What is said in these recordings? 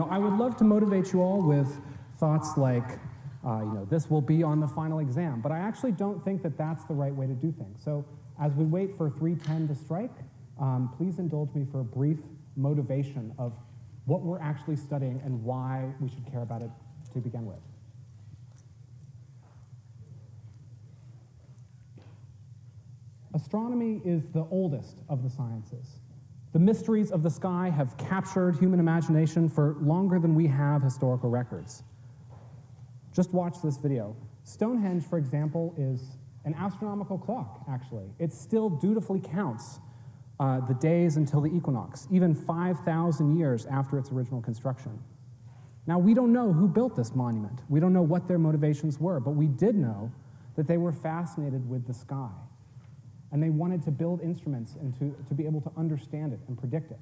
I would love to motivate you all with thoughts like, this will be on the final exam, but I actually don't think that that's the right way to do things. So as we wait for 3:10 to strike, please indulge me for a brief motivation of what we're actually studying and why we should care about it to begin with. Astronomy is the oldest of the sciences. The mysteries of the sky have captured human imagination for longer than we have historical records. Just watch this video. Stonehenge, for example, is an astronomical clock, actually. It still dutifully counts the days until the equinox, even 5,000 years after its original construction. Now, we don't know who built this monument. We don't know what their motivations were, but we did know that they were fascinated with the sky. And they wanted to build instruments and to be able to understand it and predict it.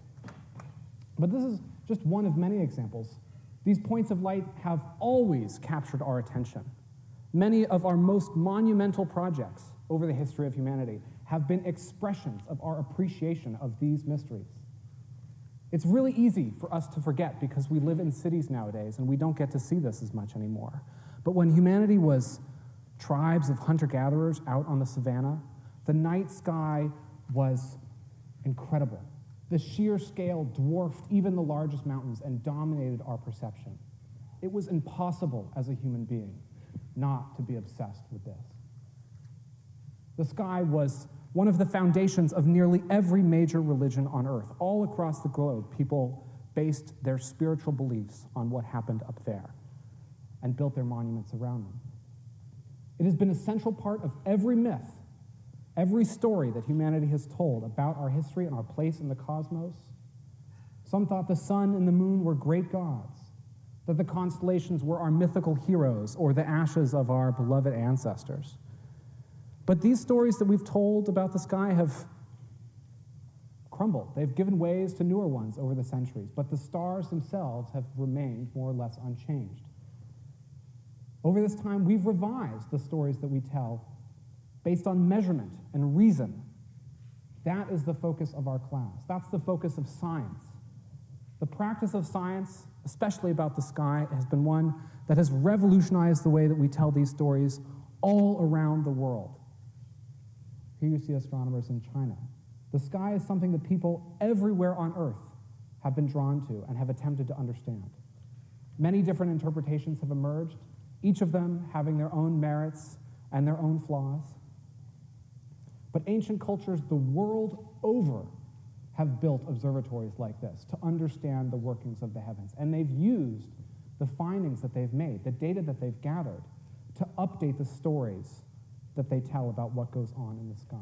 But this is just one of many examples. These points of light have always captured our attention. Many of our most monumental projects over the history of humanity have been expressions of our appreciation of these mysteries. It's really easy for us to forget because we live in cities nowadays and we don't get to see this as much anymore. But when humanity was tribes of hunter-gatherers out on the savannah, the night sky was incredible. The sheer scale dwarfed even the largest mountains and dominated our perception. It was impossible as a human being not to be obsessed with this. The sky was one of the foundations of nearly every major religion on Earth. All across the globe, people based their spiritual beliefs on what happened up there and built their monuments around them. It has been a central part of every myth, every story that humanity has told about our history and our place in the cosmos. Some thought the sun and the moon were great gods, that the constellations were our mythical heroes or the ashes of our beloved ancestors. But these stories that we've told about the sky have crumbled. They've given ways to newer ones over the centuries, but the stars themselves have remained more or less unchanged. Over this time, we've revised the stories that we tell based on measurement and reason. That is the focus of our class. That's the focus of science. The practice of science, especially about the sky, has been one that has revolutionized the way that we tell these stories all around the world. Here you see astronomers in China. The sky is something that people everywhere on Earth have been drawn to and have attempted to understand. Many different interpretations have emerged, each of them having their own merits and their own flaws. But ancient cultures the world over have built observatories like this to understand the workings of the heavens. And they've used the findings that they've made, the data that they've gathered, to update the stories that they tell about what goes on in the sky.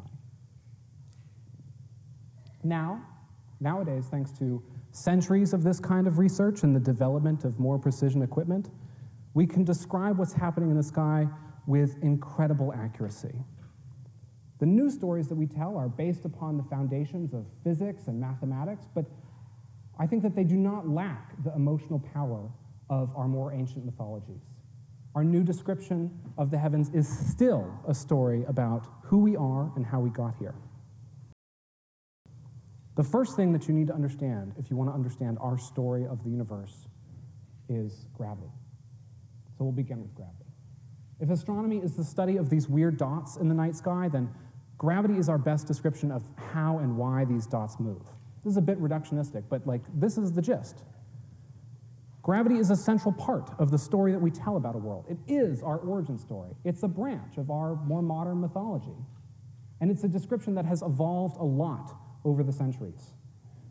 Nowadays, thanks to centuries of this kind of research and the development of more precision equipment, we can describe what's happening in the sky with incredible accuracy. The new stories that we tell are based upon the foundations of physics and mathematics, but I think that they do not lack the emotional power of our more ancient mythologies. Our new description of the heavens is still a story about who we are and how we got here. The first thing that you need to understand if you want to understand our story of the universe is gravity. So we'll begin with gravity. If astronomy is the study of these weird dots in the night sky, then gravity is our best description of how and why these dots move. This is a bit reductionistic, but this is the gist. Gravity is a central part of the story that we tell about a world. It is our origin story. It's a branch of our more modern mythology. And it's a description that has evolved a lot over the centuries.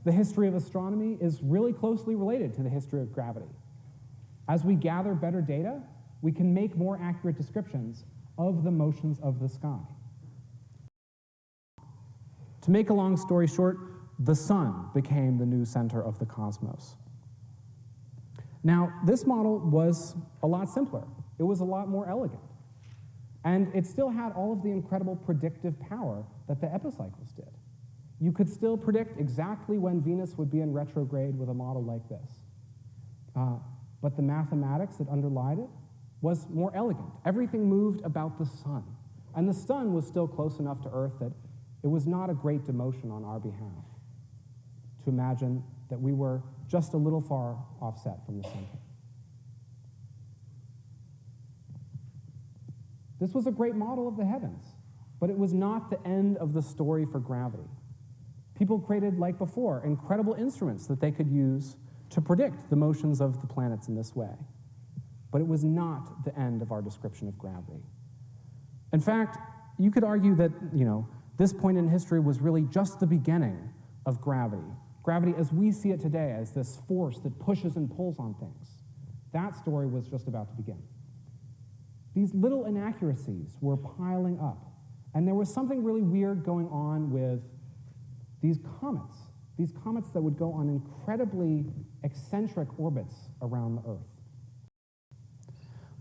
The history of astronomy is really closely related to the history of gravity. As we gather better data, we can make more accurate descriptions of the motions of the sky. To make a long story short, the sun became the new center of the cosmos. Now, this model was a lot simpler. It was a lot more elegant. And it still had all of the incredible predictive power that the epicycles did. You could still predict exactly when Venus would be in retrograde with a model like this. But the mathematics that underlied it was more elegant. Everything moved about the sun. And the sun was still close enough to Earth that it was not a great demotion on our behalf to imagine that we were just a little far offset from the center. This was a great model of the heavens, but it was not the end of the story for gravity. People created, like before, incredible instruments that they could use to predict the motions of the planets in this way. But it was not the end of our description of gravity. In fact, you could argue that, this point in history was really just the beginning of gravity. Gravity as we see it today, as this force that pushes and pulls on things. That story was just about to begin. These little inaccuracies were piling up, and there was something really weird going on with these comets that would go on incredibly eccentric orbits around the Earth.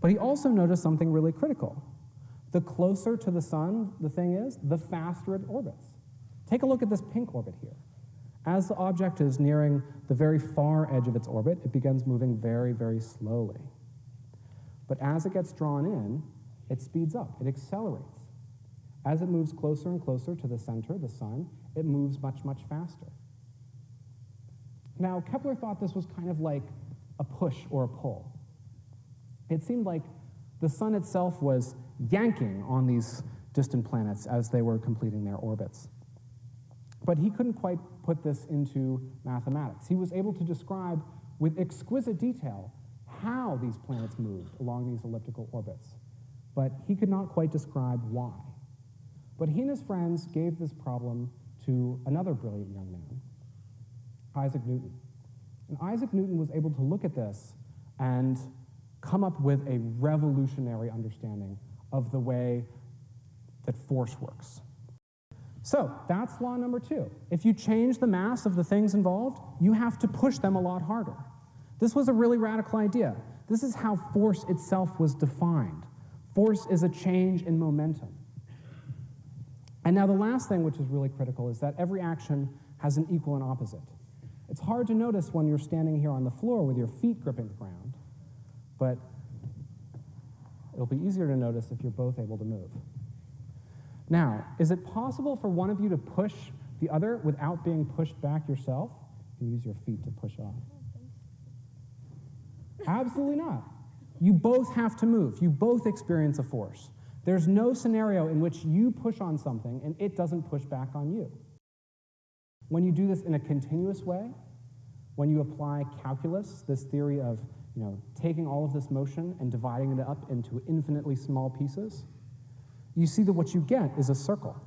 But he also noticed something really critical. The closer to the sun the thing is, the faster it orbits. Take a look at this pink orbit here. As the object is nearing the very far edge of its orbit, it begins moving very, very slowly. But as it gets drawn in, it speeds up, it accelerates. As it moves closer and closer to the center, the sun, it moves much, much faster. Now, Kepler thought this was kind of like a push or a pull. It seemed like the sun itself was yanking on these distant planets as they were completing their orbits. But he couldn't quite put this into mathematics. He was able to describe with exquisite detail how these planets moved along these elliptical orbits, but he could not quite describe why. But he and his friends gave this problem to another brilliant young man, Isaac Newton. And Isaac Newton was able to look at this and come up with a revolutionary understanding of the way that force works. So that's law number 2. If you change the mass of the things involved, you have to push them a lot harder. This was a really radical idea. This is how force itself was defined. Force is a change in momentum. And now the last thing, which is really critical, is that every action has an equal and opposite. It's hard to notice when you're standing here on the floor with your feet gripping the ground, but it'll be easier to notice if you're both able to move. Now, is it possible for one of you to push the other without being pushed back yourself? You can use your feet to push off. Absolutely not. You both have to move. You both experience a force. There's no scenario in which you push on something and it doesn't push back on you. When you do this in a continuous way, when you apply calculus, this theory of taking all of this motion and dividing it up into infinitely small pieces, you see that what you get is a circle.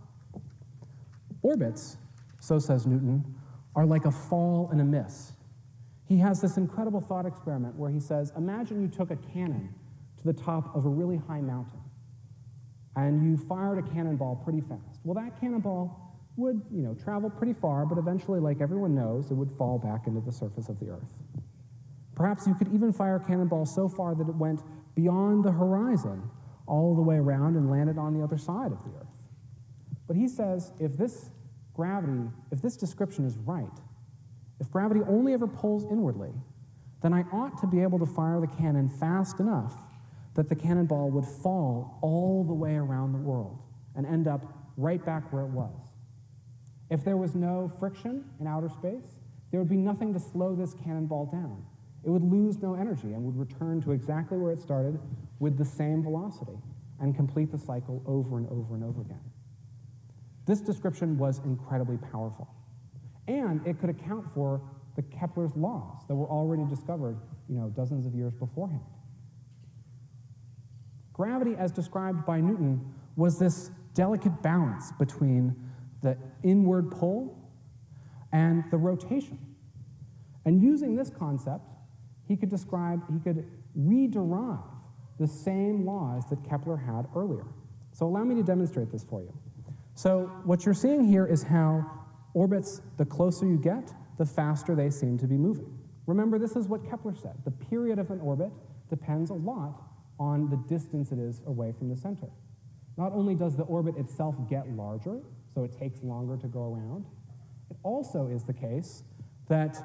Orbits, so says Newton, are like a fall and a miss. He has this incredible thought experiment where he says, imagine you took a cannon to the top of a really high mountain, and you fired a cannonball pretty fast. Well, that cannonball would, travel pretty far, but eventually, like everyone knows, it would fall back into the surface of the Earth. Perhaps you could even fire a cannonball so far that it went beyond the horizon, all the way around and landed on the other side of the Earth. But he says, if this description is right, if gravity only ever pulls inwardly, then I ought to be able to fire the cannon fast enough that the cannonball would fall all the way around the world and end up right back where it was. If there was no friction in outer space, there would be nothing to slow this cannonball down. It would lose no energy and would return to exactly where it started with the same velocity and complete the cycle over and over and over again. This description was incredibly powerful. And it could account for the Kepler's laws that were already discovered, dozens of years beforehand. Gravity, as described by Newton, was this delicate balance between the inward pull and the rotation. And using this concept, he could re-derive the same laws that Kepler had earlier. So allow me to demonstrate this for you. So what you're seeing here is how orbits, the closer you get, the faster they seem to be moving. Remember, this is what Kepler said. The period of an orbit depends a lot on the distance it is away from the center. Not only does the orbit itself get larger, so it takes longer to go around, it also is the case that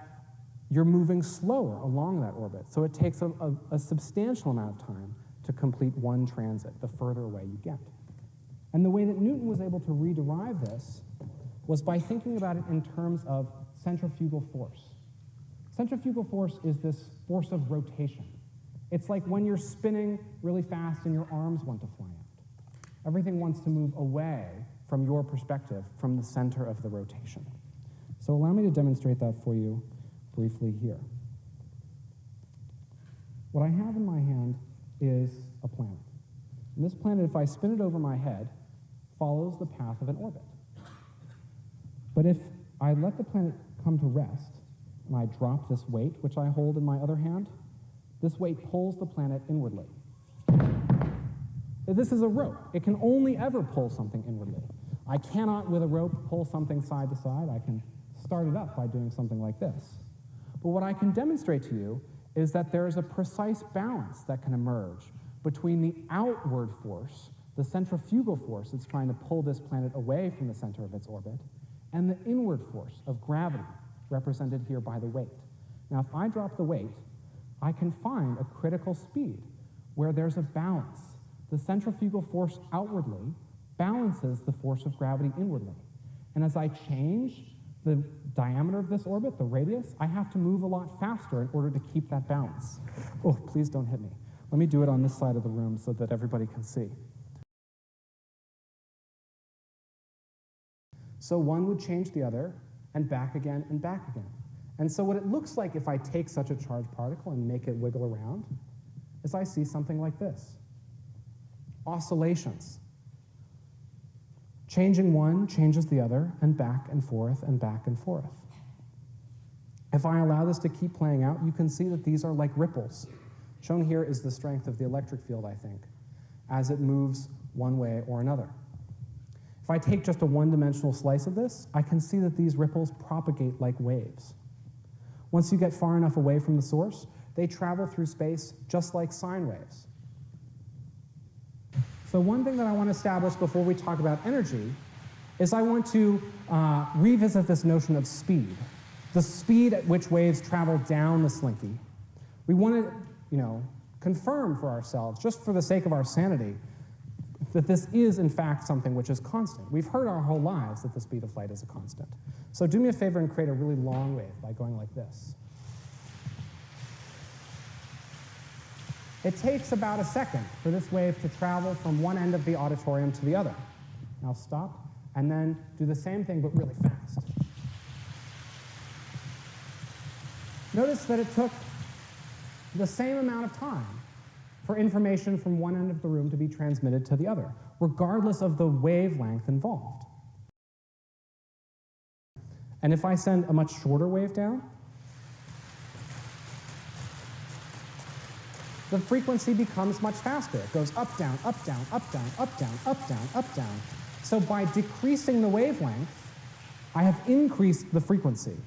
you're moving slower along that orbit, so it takes a substantial amount of time to complete one transit, the further away you get. And the way that Newton was able to re-derive this was by thinking about it in terms of centrifugal force. Centrifugal force is this force of rotation. It's like when you're spinning really fast and your arms want to fly out. Everything wants to move away from your perspective, from the center of the rotation. So allow me to demonstrate that for you briefly here. What I have in my hand is a planet. And this planet, if I spin it over my head, follows the path of an orbit. But if I let the planet come to rest, and I drop this weight, which I hold in my other hand, this weight pulls the planet inwardly. This is a rope. It can only ever pull something inwardly. I cannot, with a rope, pull something side to side. I can start it up by doing something like this. But what I can demonstrate to you is that there is a precise balance that can emerge between the outward force, the centrifugal force that's trying to pull this planet away from the center of its orbit, and the inward force of gravity, represented here by the weight. Now, if I drop the weight, I can find a critical speed where there's a balance. The centrifugal force outwardly balances the force of gravity inwardly. And as I change the diameter of this orbit, the radius, I have to move a lot faster in order to keep that balance. Oh, please don't hit me. Let me do it on this side of the room so that everybody can see. So one would change the other, and back again, and back again. And so what it looks like if I take such a charged particle and make it wiggle around is I see something like this. Oscillations. Changing one changes the other, and back and forth, and back and forth. If I allow this to keep playing out, you can see that these are like ripples. Shown here is the strength of the electric field, I think, as it moves one way or another. If I take just a one-dimensional slice of this, I can see that these ripples propagate like waves. Once you get far enough away from the source, they travel through space just like sine waves. So one thing that I want to establish before we talk about energy is I want to revisit this notion of speed, the speed at which waves travel down the slinky. We want to, confirm for ourselves, just for the sake of our sanity, that this is, in fact, something which is constant. We've heard our whole lives that the speed of light is a constant. So do me a favor and create a really long wave by going like this. It takes about a second for this wave to travel from one end of the auditorium to the other. Now stop, and then do the same thing, but really fast. Notice that it took the same amount of time for information from one end of the room to be transmitted to the other, regardless of the wavelength involved. And if I send a much shorter wave down, the frequency becomes much faster. It goes up, down, up, down, up, down, up, down, up, down, up, down. So by decreasing the wavelength, I have increased the frequency.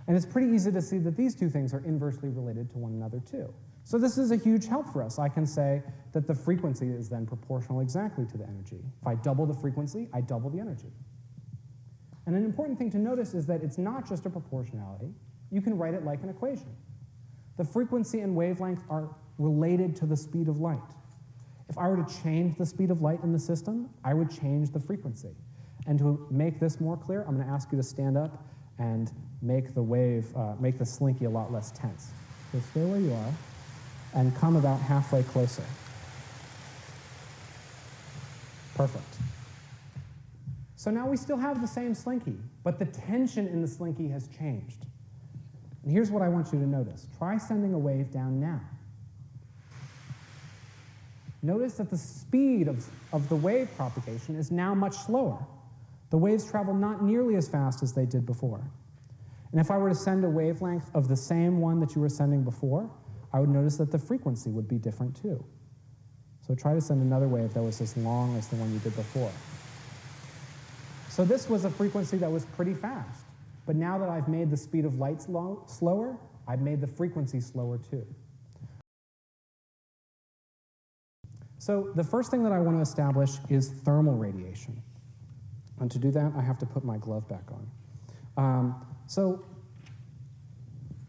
And it's pretty easy to see that these two things are inversely related to one another too. So this is a huge help for us. I can say that the frequency is then proportional exactly to the energy. If I double the frequency, I double the energy. And an important thing to notice is that it's not just a proportionality. You can write it like an equation. The frequency and wavelength are related to the speed of light. If I were to change the speed of light in the system, I would change the frequency. And to make this more clear, I'm going to ask you to stand up and make the wave, make the slinky a lot less tense. So stay where you are and come about halfway closer. Perfect. So now we still have the same slinky, but the tension in the slinky has changed. And here's what I want you to notice. Try sending a wave down now. Notice that the speed of the wave propagation is now much slower. The waves travel not nearly as fast as they did before. And if I were to send a wavelength of the same one that you were sending before, I would notice that the frequency would be different too. So try to send another wave that was as long as the one you did before. So this was a frequency that was pretty fast. But now that I've made the speed of light slower, I've made the frequency slower too. So the first thing that I want to establish is thermal radiation. And to do that, I have to put my glove back on. So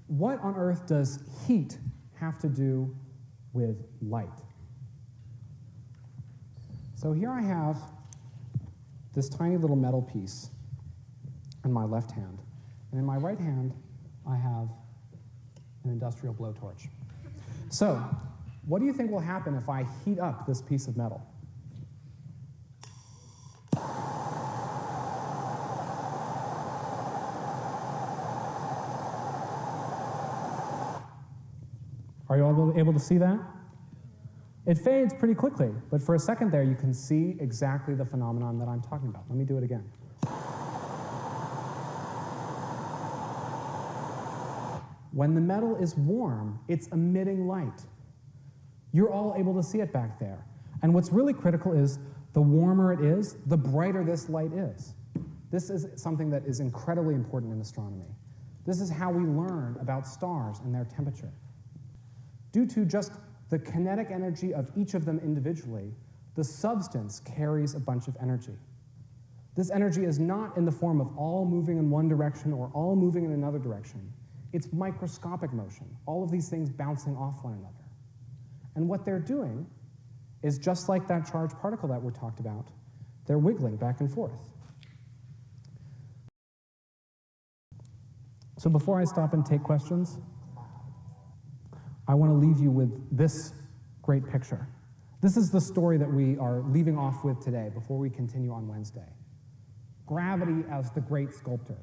what on earth does heat have to do with light? So here I have this tiny little metal piece in my left hand. And in my right hand, I have an industrial blowtorch. So, what do you think will happen if I heat up this piece of metal? Are you all able to see that? It fades pretty quickly, but for a second there, you can see exactly the phenomenon that I'm talking about. Let me do it again. When the metal is warm, it's emitting light. You're all able to see it back there. And what's really critical is the warmer it is, the brighter this light is. This is something that is incredibly important in astronomy. This is how we learn about stars and their temperature. Due to just the kinetic energy of each of them individually, the substance carries a bunch of energy. This energy is not in the form of all moving in one direction or all moving in another direction. It's microscopic motion, all of these things bouncing off one another. And what they're doing is just like that charged particle that we talked about, they're wiggling back and forth. So before I stop and take questions, I want to leave you with this great picture. This is the story that we are leaving off with today before we continue on Wednesday. Gravity as the great sculptor,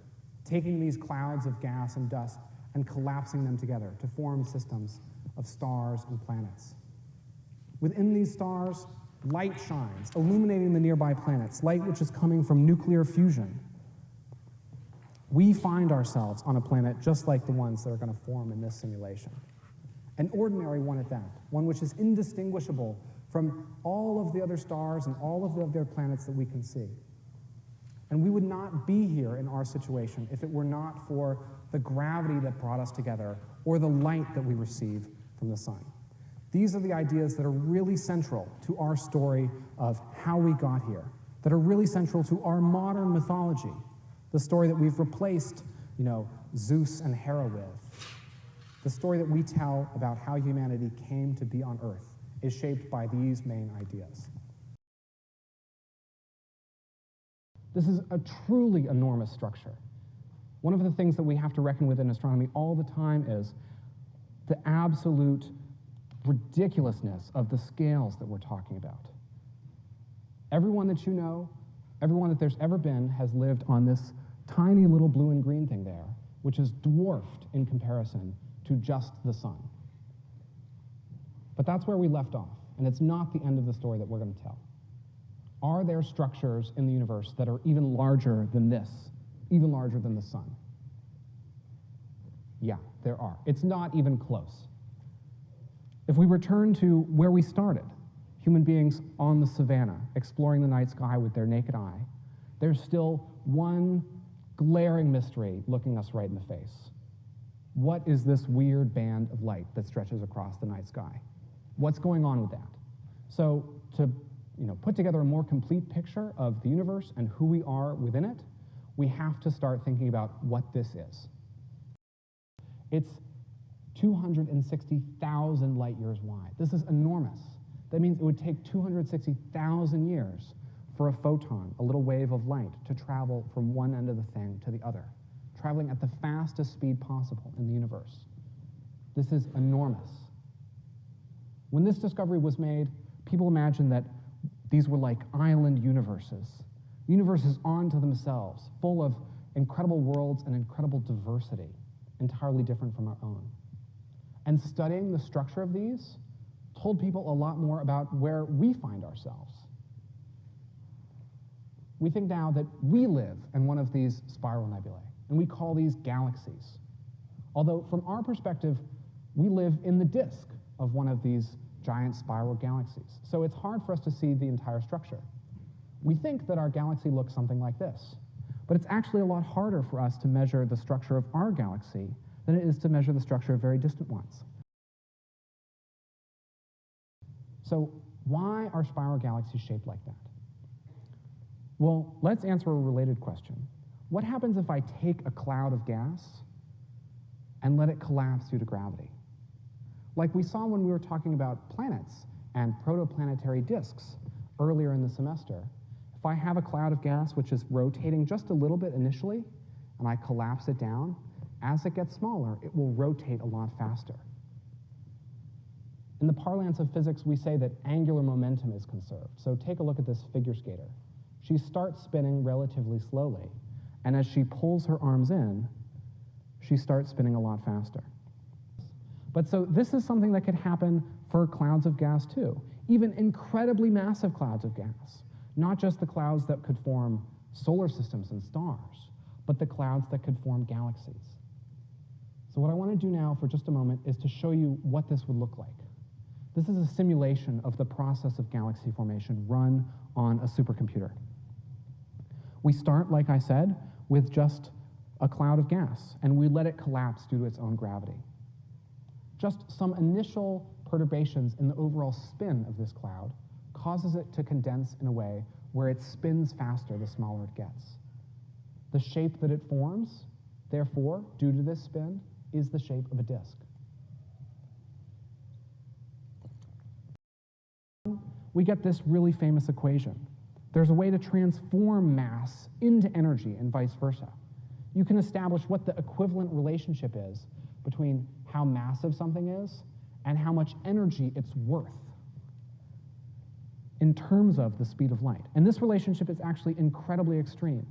taking these clouds of gas and dust and collapsing them together to form systems of stars and planets. Within these stars, light shines, illuminating the nearby planets, light which is coming from nuclear fusion. We find ourselves on a planet just like the ones that are going to form in this simulation. An ordinary one at that, one which is indistinguishable from all of the other stars and all of the other planets that we can see. And we would not be here in our situation if it were not for the gravity that brought us together or the light that we receive from the sun. These are the ideas that are really central to our story of how we got here, that are really central to our modern mythology, the story that we've replaced, Zeus and Hera with. The story that we tell about how humanity came to be on Earth is shaped by these main ideas. This is a truly enormous structure. One of the things that we have to reckon with in astronomy all the time is the absolute ridiculousness of the scales that we're talking about. Everyone that you know, everyone that there's ever been, has lived on this tiny little blue and green thing there, which is dwarfed in comparison to just the sun. But that's where we left off, and it's not the end of the story that we're going to tell. Are there structures in the universe that are even larger than this, even larger than the sun? Yeah, there are. It's not even close. If we return to where we started, human beings on the savannah, exploring the night sky with their naked eye, there's still one glaring mystery looking us right in the face. What is this weird band of light that stretches across the night sky? What's going on with that? So to put together a more complete picture of the universe and who we are within it, we have to start thinking about what this is. It's 260,000 light years wide. This is enormous. That means it would take 260,000 years for a photon, a little wave of light, to travel from one end of the thing to the other, traveling at the fastest speed possible in the universe. This is enormous. When this discovery was made, people imagined that these were like island universes onto themselves, full of incredible worlds and incredible diversity, entirely different from our own. And studying the structure of these told people a lot more about where we find ourselves. We think now that we live in one of these spiral nebulae, and we call these galaxies. Although from our perspective, we live in the disk of one of these giant spiral galaxies. So it's hard for us to see the entire structure. We think that our galaxy looks something like this, but it's actually a lot harder for us to measure the structure of our galaxy than it is to measure the structure of very distant ones. So why are spiral galaxies shaped like that? Well, let's answer a related question. What happens if I take a cloud of gas and let it collapse due to gravity? Like we saw when we were talking about planets and protoplanetary disks earlier in the semester. If I have a cloud of gas which is rotating just a little bit initially, and I collapse it down, As it gets smaller, it will rotate a lot faster. In the parlance of physics, we say that angular momentum is conserved. So take a look at this figure skater. She starts spinning relatively slowly, and as she pulls her arms in, she starts spinning a lot faster. But so this is something that could happen for clouds of gas too, even incredibly massive clouds of gas, not just the clouds that could form solar systems and stars, but the clouds that could form galaxies. So what I want to do now for just a moment is to show you what this would look like. This is a simulation of the process of galaxy formation run on a supercomputer. We start, like I said, with just a cloud of gas, and we let it collapse due to its own gravity. Just some initial perturbations in the overall spin of this cloud causes it to condense in a way where it spins faster the smaller it gets. The shape that it forms, therefore, due to this spin, is the shape of a disk. We get this really famous equation. There's a way to transform mass into energy and vice versa. You can establish what the equivalent relationship is between how massive something is and how much energy it's worth in terms of the speed of light. And this relationship is actually incredibly extreme.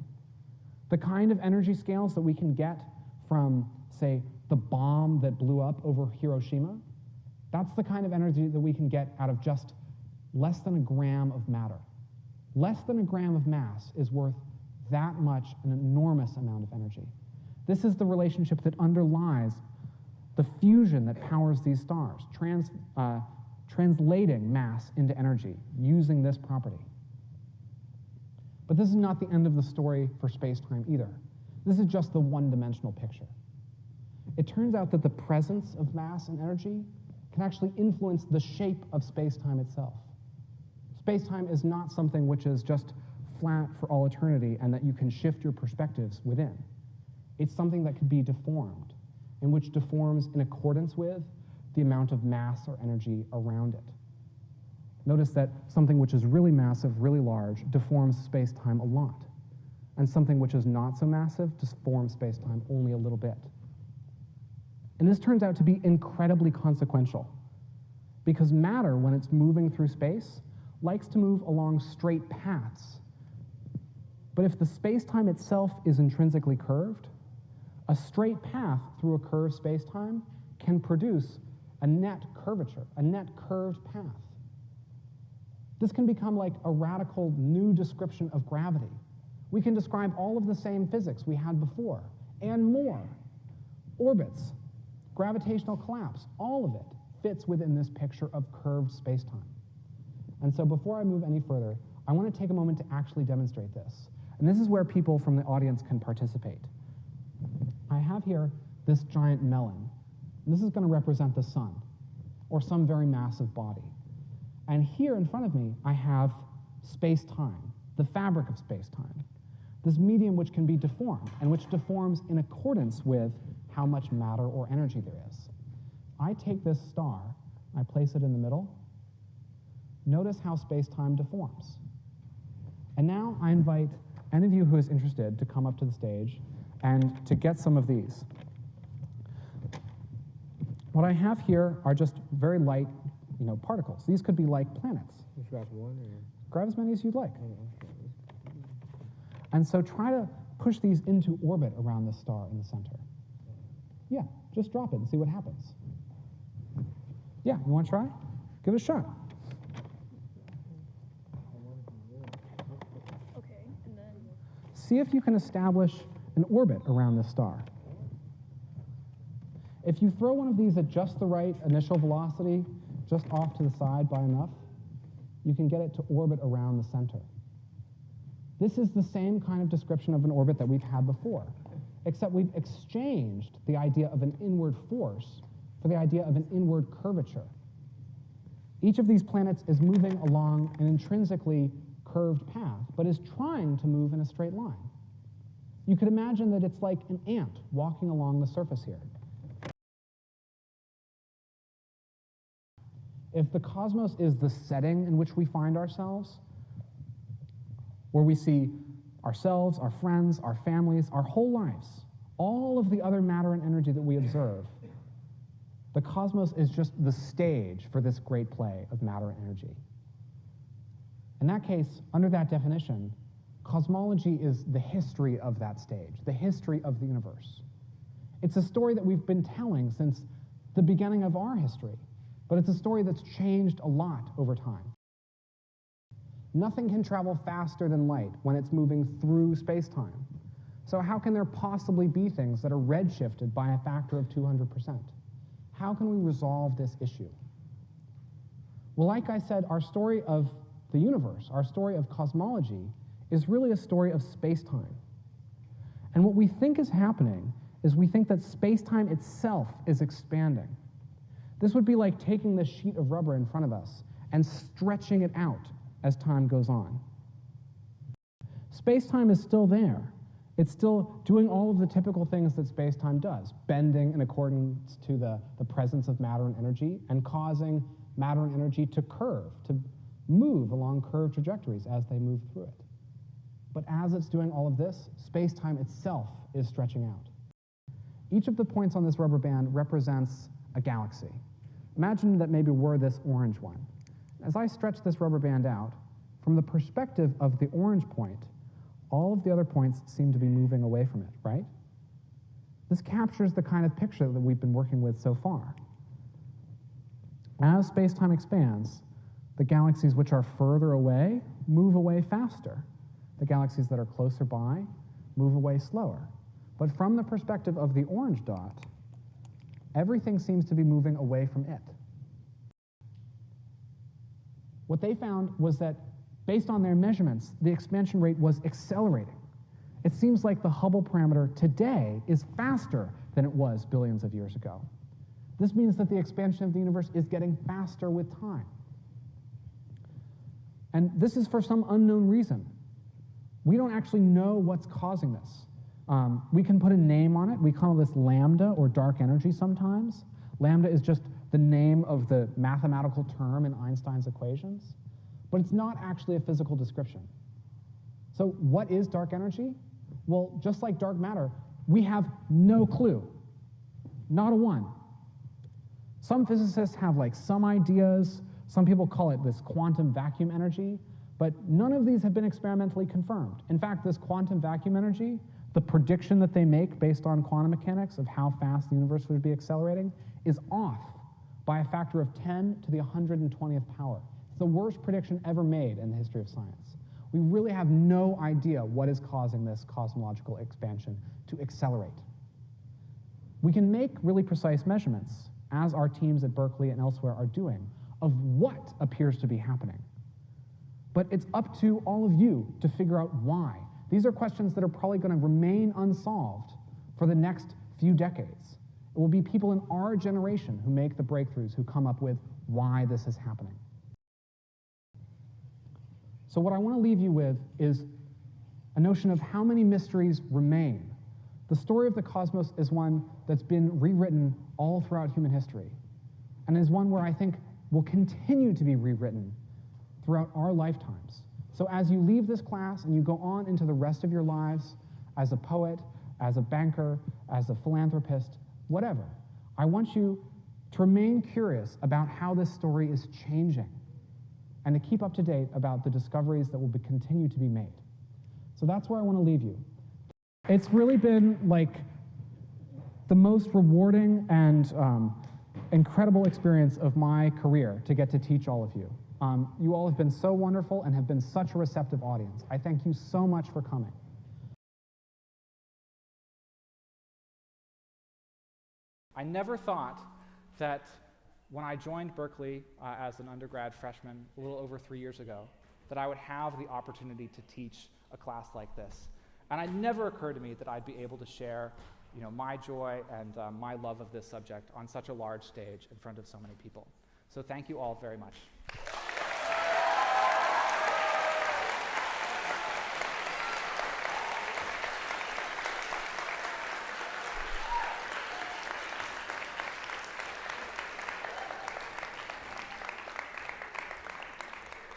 The kind of energy scales that we can get from, say, the bomb that blew up over Hiroshima, that's the kind of energy that we can get out of just less than a gram of matter. Less than a gram of mass is worth that much, an enormous amount of energy. This is the relationship that underlies the fusion that powers these stars, translating mass into energy using this property. But this is not the end of the story for space-time either. This is just the one-dimensional picture. It turns out that the presence of mass and energy can actually influence the shape of space-time itself. Space-time is not something which is just flat for all eternity and that you can shift your perspectives within. It's something that can be deformed, and which deforms in accordance with the amount of mass or energy around it. Notice that something which is really massive, really large, deforms space-time a lot, and something which is not so massive deforms space-time only a little bit. And this turns out to be incredibly consequential, because matter, when it's moving through space, likes to move along straight paths. But if the space-time itself is intrinsically curved, a straight path through a curved space-time can produce a net curvature, a net curved path. This can become like a radical new description of gravity. We can describe all of the same physics we had before, and more. Orbits, gravitational collapse, all of it fits within this picture of curved space-time. And so before I move any further, I want to take a moment to actually demonstrate this. And this is where people from the audience can participate. I have here this giant melon. And this is going to represent the sun, or some very massive body. And here in front of me, I have space-time, the fabric of space-time, this medium which can be deformed, and which deforms in accordance with how much matter or energy there is. I take this star, I place it in the middle. Notice how space-time deforms. And now I invite any of you who is interested to come up to the stage and to get some of these. What I have here are just very light, particles. These could be like planets. You grab one or? Grab as many as you'd like. Oh, okay. And so try to push these into orbit around the star in the center. Yeah, just drop it and see what happens. Yeah, you want to try? Give it a shot. Okay, and then? See if you can establish an orbit around the star. If you throw one of these at just the right initial velocity, just off to the side by enough, you can get it to orbit around the center. This is the same kind of description of an orbit that we've had before, except we've exchanged the idea of an inward force for the idea of an inward curvature. Each of these planets is moving along an intrinsically curved path, but is trying to move in a straight line. You could imagine that it's like an ant walking along the surface here. If the cosmos is the setting in which we find ourselves, where we see ourselves, our friends, our families, our whole lives, all of the other matter and energy that we observe, the cosmos is just the stage for this great play of matter and energy. In that case, under that definition, cosmology is the history of that stage, the history of the universe. It's a story that we've been telling since the beginning of our history, but it's a story that's changed a lot over time. Nothing can travel faster than light when it's moving through space-time. So how can there possibly be things that are redshifted by a factor of 200%? How can we resolve this issue? Well, like I said, our story of the universe, our story of cosmology, is really a story of space-time. And what we think is happening is we think that space-time itself is expanding. This would be like taking this sheet of rubber in front of us and stretching it out as time goes on. Space-time is still there. It's still doing all of the typical things that space-time does, bending in accordance to the presence of matter and energy, and causing matter and energy to curve, to move along curved trajectories as they move through it. But as it's doing all of this, space-time itself is stretching out. Each of the points on this rubber band represents a galaxy. Imagine that maybe we're this orange one. As I stretch this rubber band out, from the perspective of the orange point, all of the other points seem to be moving away from it, right? This captures the kind of picture that we've been working with so far. As space-time expands, the galaxies which are further away move away faster. The galaxies that are closer by move away slower. But from the perspective of the orange dot, everything seems to be moving away from it. What they found was that, based on their measurements, the expansion rate was accelerating. It seems like the Hubble parameter today is faster than it was billions of years ago. This means that the expansion of the universe is getting faster with time. And this is for some unknown reason. We don't actually know what's causing this. We can put a name on it. We call this lambda, or dark energy sometimes. Lambda is just the name of the mathematical term in Einstein's equations, but it's not actually a physical description. So what is dark energy? Well, just like dark matter, we have no clue, not a one. Some physicists have like some ideas. Some people call it this quantum vacuum energy, but none of these have been experimentally confirmed. In fact, this quantum vacuum energy, the prediction that they make based on quantum mechanics of how fast the universe would be accelerating, is off by a factor of 10 to the 120th power. It's the worst prediction ever made in the history of science. We really have no idea what is causing this cosmological expansion to accelerate. We can make really precise measurements, as our teams at Berkeley and elsewhere are doing, of what appears to be happening. But it's up to all of you to figure out why. These are questions that are probably going to remain unsolved for the next few decades. It will be people in our generation who make the breakthroughs, who come up with why this is happening. So what I want to leave you with is a notion of how many mysteries remain. The story of the cosmos is one that's been rewritten all throughout human history, and is one where I think will continue to be rewritten throughout our lifetimes. So as you leave this class and you go on into the rest of your lives as a poet, as a banker, as a philanthropist, whatever, I want you to remain curious about how this story is changing, and to keep up to date about the discoveries that will continue to be made. So that's where I want to leave you. It's really been like the most rewarding and incredible experience of my career to get to teach all of you. You all have been so wonderful and have been such a receptive audience. I thank you so much for coming. I never thought that when I joined Berkeley as an undergrad freshman a little over 3 years ago, that I would have the opportunity to teach a class like this. And it never occurred to me that I'd be able to share my joy and my love of this subject on such a large stage in front of so many people. So thank you all very much.